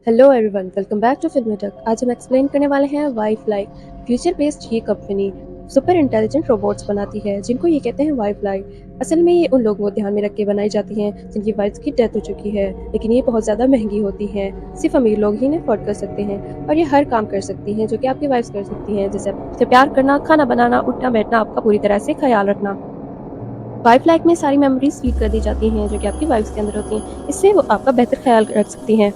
Hello everyone, welcome back to film tuck. आज हम explain करने वाले हैं वाइफ लाइक। फ्यूचर बेस्ड ये कंपनी सुपर इंटेलिजेंट रोबोट्स बनाती है जिनको ये कहते हैं वाइफ लाइक। असल में ये उन लोगों को ध्यान में रख के बनाई जाती हैं जिनकी वाइफ की डेथ हो चुकी है, लेकिन ये बहुत ज़्यादा महंगी होती हैं। सिर्फ अमीर लोग ही इन्हें अफोर्ड कर सकते हैं और ये हर काम कर सकती हैं जो कि आपकी वाइफ कर सकती हैं, जैसे आपसे प्यार करना, खाना बनाना, उठना बैठना, आपका पूरी तरह से ख्याल रखना। वाइफ लाइक में सारी मेमोरीज फीड कर दी जाती हैं जो कि आपकी वाइफ के अंदर होती हैं। इससे वो आपका बेहतर ख्याल रख सकती हैं।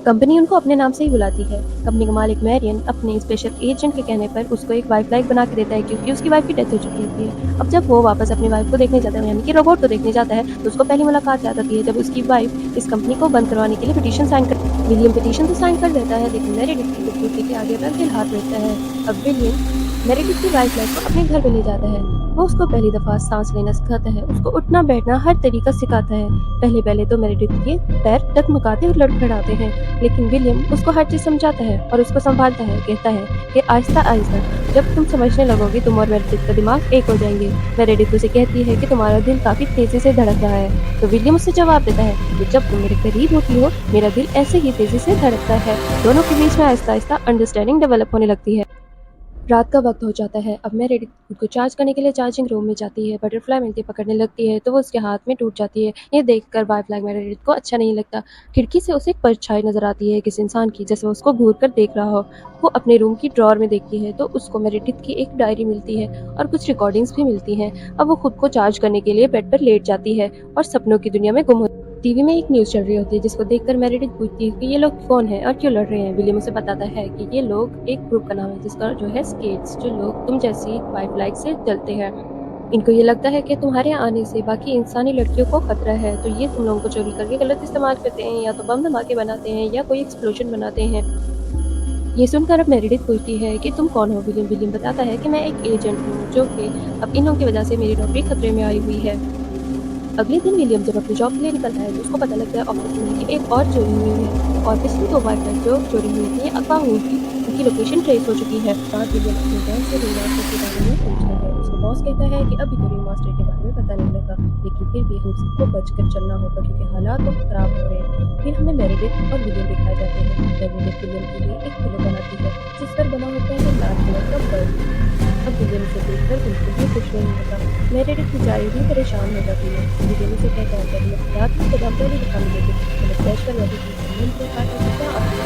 कंपनी उनको अपने नाम से ही बुलाती है। कंपनी का मालिक मैरियन अपने स्पेशल एजेंट के कहने पर उसको एक वाइफ लाइक बना के देता है, क्योंकि उसकी वाइफ की डेथ हो चुकी होती है। अब जब वो वापस अपनी वाइफ को देखने जाता है, यानी कि रोबोट को देखने जाता है, तो उसको पहली मुलाकात याद आती है जब उसकी वाइफ इस कंपनी को बंद करवाने के लिए पिटीशन साइन कर विलियम पिटीशन तो साइन कर देता है, लेकिन मेरेडिथ की खूबसूरती के आगे रंग के हाथ बैठता है। अब विलियम मेरेडिथ की वाइफ लाइफ को अपने घर पे ले जाता है। वो उसको पहली दफा सांस लेना सिखाता है, उसको उठना बैठना हर तरीका सिखाता है। पहले पहले तो मेरेडिथ के पैर डगमगाते और लड़खड़ाते हैं, लेकिन विलियम उसको हर चीज समझाता है और उसको संभालता है। कहता है कि आहिस्ता आहिस्ता जब तुम समझने लगोगे, तुम और मेरेडिथ का दिमाग एक हो जाएंगे। मेरेडिथ उसे कहती है कि तुम्हारा दिल काफी तेजी से धड़क रहा है, तो विलियम उससे जवाब देता है कि जब तुम मेरे करीब होती हो, मेरा दिल ऐसे ही तेजी से धड़कता है। दोनों के बीच में आहिस्ता आहिस्ता अंडरस्टैंडिंग डेवलप होने लगती है। रात का वक्त हो जाता है। अब मैं रेडिट खुद को चार्ज करने के लिए चार्जिंग रूम में जाती है। बटरफ्लाई मिलती पकड़ने लगती है तो वो उसके हाथ में टूट जाती है। ये देखकर वाइफलाई मेरेडिथ को अच्छा नहीं लगता। खिड़की से उसे एक परछाई नजर आती है किसी इंसान की, जैसे वो उसको घूर कर देख रहा हो। वो अपने रूम की ड्रॉर में देखती है तो उसको मेरेडिथ की एक डायरी मिलती है और कुछ रिकॉर्डिंग्स भी मिलती हैं। अब वो खुद को चार्ज करने के लिए बेड पर लेट जाती है और सपनों की दुनिया में गुम हो। टीवी में एक न्यूज चल रही होती है जिसको देखकर मेरेडिथ पूछती है कि ये लोग कौन है और क्यों लड़ रहे हैं। विलियम उसे बताता है कि ये लोग एक ग्रुप का नाम है जिसका जो है स्केट्स, जो लोग तुम जैसी वाइफ लाइक से जलते हैं। इनको ये लगता है कि तुम्हारे आने से बाकी इंसानी लड़कियों को खतरा है, तो ये तुम लोगों को चोरी करके गलत इस्तेमाल करते हैं, या तो बम धमाके बनाते हैं या कोई एक्सप्लोजन बनाते हैं। ये सुनकर अब मेरेडिथ पूछती है कि तुम कौन हो। विलियम विलियम बताता है कि मैं एक एजेंट हूँ, जो कि अब इन लोगों की वजह से मेरी नौकरी खतरे में आई हुई है। अगले दिन विलियम जब अपनी जॉब के लिए निकलता है तो उसको पता लगता है ऑफिस में कि एक और चोरी हुई है, और पिछली दो बार तक जो चोरी हुई थी अफवाह हुई थी, उनकी लोकेशन ट्रेस हो चुकी है। बाद विलियम अपने बॉस से रिंग मास्टर के बारे में पूछता है। उसका बॉस कहता है कि अभी तो रिंग मास्टर के बारे में पता नहीं लगा, लेकिन फिर भी हम सबको बचकर चलना होगा क्योंकि हालात बहुत खराब हो रहे हैं। फिर हमें मेरेडिथ और विलियम दिखाए जाते हैं। मेरेडिथ विलियम के लिए एक पिलो बनाती है जिस पर बना होता है लाल कलर का बर्ड। अब विलियम से देखकर बिल्कुल भी खुश नहीं होता। मेरेडिथ बेचारी भी परेशान हो जाती है। विलियम से कहता है कि रात में जब पहले दिखा मिलेगी, मैंने फ्लैश कर लगी थी, जमीन पे काटा तो क्या अपनी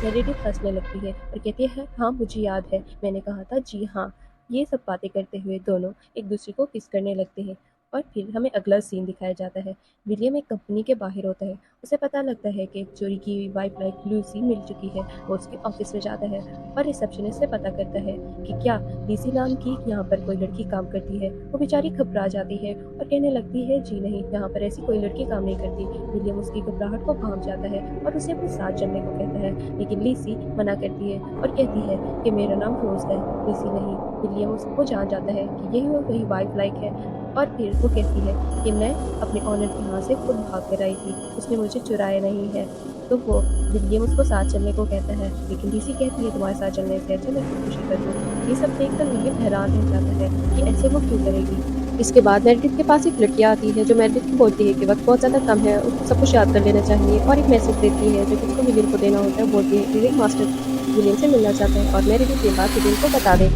मेरेडिथ हंसने लगती है और कहती है हाँ मुझे याद है, मैंने कहा था जी हाँ। ये सब बातें करते हुए दोनों एक दूसरे को किस करने लगते हैं। और फिर हमें अगला सीन दिखाया जाता है। विलियम एक कंपनी के बाहर होता है। उसे पता लगता है कि एक चोरी की हुई वाइफ लाइक लूसी मिल चुकी है। वो उसके ऑफिस में जाता है और रिसेप्शनिस्ट से पता करता है कि क्या लूसी नाम की यहाँ पर कोई लड़की काम करती है। वो बेचारी घबरा जाती है और कहने लगती है जी नहीं, यहाँ पर ऐसी कोई लड़की काम नहीं करती। विलियम उसकी घबराहट को भांप जाता है और उसे अपने साथ चलने को कहता है, लेकिन लूसी मना करती है और कहती है कि मेरा नाम रोज है, लूसी नहीं। विलियम उसको जान जाता है कि यही वही वाइफ लाइक है, और फिर वो कहती है कि मैं अपने ऑनर के यहाँ से खुद भाग कर आई थी, उसने मुझे चुराया नहीं है। तो वो विलियम उसको साथ चलने को कहता है, लेकिन लूसी कहती है तुम्हारे साथ चलने से अच्छा मैं खुदकुशी कर दूँ। ये सब देखकर विलियम हैरान रह जाता है कि ऐसे वो क्यों करेगी। इसके बाद मेरेडिथ के पास एक लड़की आती है जो मेरेडिथ को बोलती है कि वक्त बहुत ज़्यादा कम है, उसको सब कुछ याद कर लेना चाहिए, और एक मैसेज देती है जो कि उसको विलियम को देना होता है। बोलती है कि रिंग मास्टर विलियम से मिलना चाहता है और मेरेडिथ ये बात विलियम को बता दे।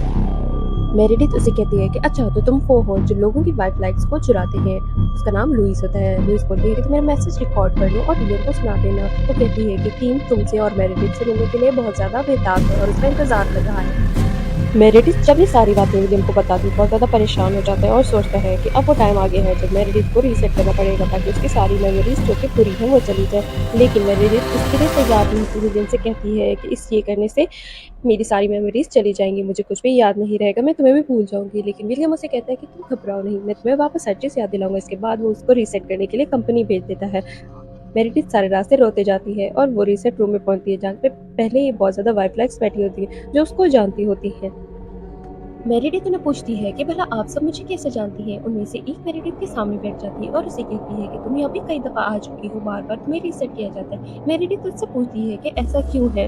मेरेडिथ उसे कहती है कि अच्छा तो तुम वो हो जो लोगों की वाइफ लाइक्स को चुराते हैं। उसका नाम लुइस होता है। लुइस बोलती है कि तुम मेरा मैसेज रिकॉर्ड कर लो और विलियम को सुना देना। वो कहती है कि टीम तुमसे और मेरेडिथ से मिलने के लिए बहुत ज़्यादा बेताब है और उसका इंतजार कर रहा है। मेरेडिथ जब ये सारी बातें विलियम को बताती है बहुत ज़्यादा परेशान हो जाता है और सोचता है कि अब वो टाइम आ गया है जब मेरेडिथ को रीसेट करना पड़ेगा ताकि उसकी सारी मेमोरीज जो कि बुरी हैं वो चली जाए। लेकिन मेरेडिथ इसके लिए तैयार नहीं होती। विलियम से कहती है कि इस ये करने से मेरी सारी मेमोरीज चली जाएंगी, मुझे कुछ भी याद नहीं रहेगा, मैं तुम्हें भी भूल जाऊंगी। लेकिन विलियम उसे कहता है कि तुम घबराओ नहीं, मैं तुम्हें वापस हर चीज़ याद दिलाऊंगा। इसके बाद वो उसको रीसेट करने के लिए कंपनी भेज देता है। मेरेडिथ सारे रास्ते रोते जाती है और वो रीसेट रूम में पहुंचती है जहाँ पे पहले ही बहुत ज़्यादा वाइफ लाइक्स बैठी होती है जो उसको जानती होती है। मेरेडिथ उन्हें पूछती है कि भला आप सब मुझे कैसे जानती हैं। उनमें से एक मेरेडिथ के सामने बैठ जाती है और उसे कहती है कि तुम यहाँ पे कई दफ़ा आ चुकी हो, बार बार तुम्हें रीसेट किया जाता है। मेरेडिथ उससे पूछती है कि ऐसा क्यों है।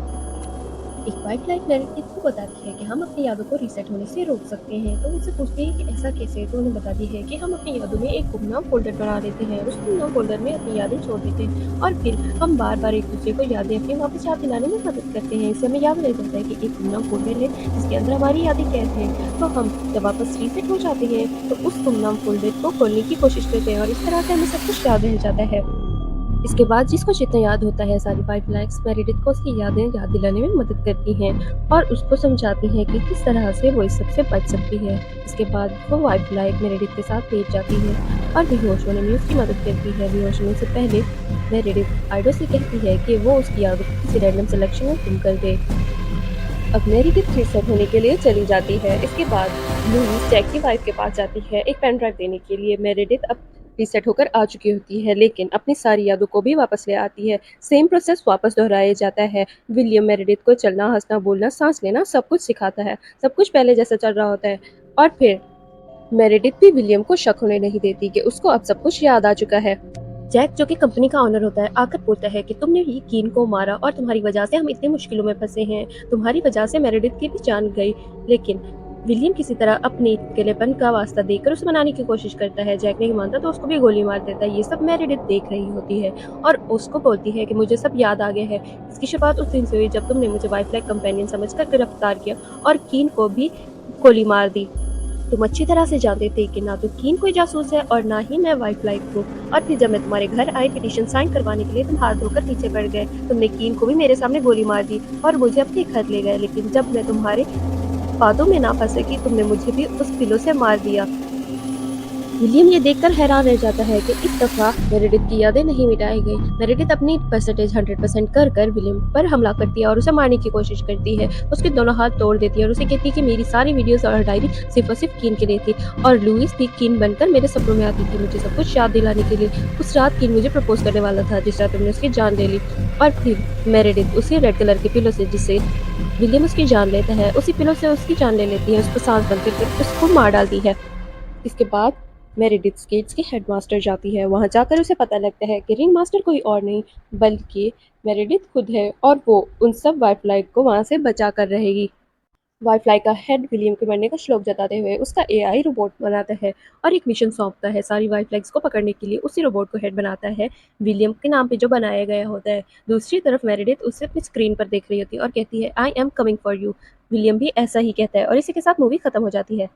एक वाइल्ड लाइफ मेरिट को बताती है कि हम अपनी यादों को रीसेट होने से रोक सकते हैं। तो उनसे पूछते हैं कि ऐसा कैसे? तो उन्हें बताती है कि हम अपनी यादों में एक गुमनाम फ़ोल्डर बना लेते हैं। उस गुमनाम फ़ोल्डर में अपनी यादें छोड़ देते हैं और फिर हम बार-बार एक-दूसरे को यादें अपनी वापस याद दिलाने में मदद करते हैं। इससे हमें याद रह जाता है कि एक गुमनाम फ़ोल्डर है जिसके अंदर हमारी यादें कैद हैं। तो हम जब वापस रीसेट हो जाते हैं तो उस गुमनाम फ़ोल्डर को खोलने की कोशिश करते हैं और इस तरह से हमें सब कुछ याद रह जाता है। इसके बाद जिसको जितना याद होता है सारी फाइव लाइक्स मेरिडिथ को उसकी यादें याद दिलाने में मदद करती हैं और उसको समझाती हैं कि किस तरह से वो इस सब से बच सकती है। इसके बाद वो वाइफ लाइक मेरिडिथ के साथ लेट जाती है और बेहोश होने में उसकी मदद करती है। बेहोश होने से पहले मेरिडिथ आइडो से कहती है कि वो उसकी यादों को किसी रैंडम सिलेक्शन में गुम कर दे। अब मेरिडिथ रीसेट होने के लिए चली जाती है। इसके बाद लुईस जैक की वाइफ के पास जाती है एक पेन ड्राइव देने के लिए। मेरिडिथ अब रीसेट होकर आ चुकी होती है लेकिन अपनी सारी यादों को भी वापस ले आती है। सेम प्रोसेस वापस दोहराया जाता है। विलियम मेरिडिथ को चलना, हंसना, बोलना, सांस लेना सब कुछ सिखाता है। सब कुछ पहले जैसा चल रहा होता है और फिर मेरिडिथ भी विलियम को शक होने नहीं देती कि उसको अब सब कुछ याद आ चुका है। जैक जो कि कंपनी का ऑनर होता है आकर बोलता है कि तुमने ये कीन को मारा और तुम्हारी वजह से हम इतनी मुश्किलों में फंसे हैं। तुम्हारी वजह से मेरिडिथ की भी जान गई। लेकिन विलियम किसी तरह अपने अकेलेपन का वास्ता देकर उसे मनाने की कोशिश करता है। जैक नहीं मानता तो उसको भी गोली मार देता है। ये सब मेरिडिथ देख रही होती है और उसको बोलती है कि मुझे सब याद आ गया है। इसकी शुरुआत उस दिन से हुई जब तुमने मुझे वाइफ लाइक कंपेनियन समझकर गिरफ्तार किया और कीन को भी गोली मार दी। तुम अच्छी तरह से जानते थे कि ना तो कीन कोई जासूस है और ना ही मैं वाइफ लाइफ हूँ। और फिर जब मैं तुम्हारे घर आई पिटीशन साइन करवाने के लिए तुम हाथ धोकर पीछे पड़ गए। तुमने कीन को भी मेरे सामने गोली मार दी और मुझे अपने घर ले गए। लेकिन जब मैं तुम्हारे बातों में ना फंस सकी तुमने मुझे भी उस पिलो से मार दिया। विलियम ये देखकर हैरान रह जाता है कि इस दफा मेरिडिथ की यादें नहीं मिटाई गई। मेरिडिथ अपनी परसेंटेज 100% कर कर विलियम पर हमला करती है और उसे मारने की कोशिश करती है। उसके दोनों हाथ तोड़ देती है और उसे कहती है कि मेरी सारी वीडियोस और डायरी सिर्फ और सिर्फ कीन के लिए थी और लुईस भी कीन बनकर मेरे सपनों में आती थी मुझे सब कुछ याद दिलाने के लिए। उस रात कीन मुझे प्रपोज करने वाला था जिस रात तुमने उसकी जान ले ली। और फिर मेरिडिथ उसी रेड कलर के पिलो से जिससे विलियम उसकी जान लेता है उसी पिलो से उसकी जान ले लेती है। उसको सांस बंद करके उसको मार डालती है। इसके बाद मेरिडिथ स्केट्स की हेडमास्टर जाती है। वहाँ जाकर उसे पता लगता है कि रिंग मास्टर कोई और नहीं बल्कि मेरिडिथ खुद है और वो उन सब वाइफलाई को वहाँ से बचा कर रहेगी। वाइफलाई का हेड विलियम के मरने का श्लोक जताते हुए उसका एआई रोबोट बनाता है और एक मिशन सौंपता है। सारी वाइफलाइक्स को पकड़ने के लिए उसी रोबोट को हेड बनाता है विलियम के नाम पे जो बनाया गया होता है। दूसरी तरफ मेरिडिथ उसे अपनी स्क्रीन पर देख रही होती है और कहती है I am coming for you. William भी ऐसा ही कहता है और इसी के साथ मूवी खत्म हो जाती है।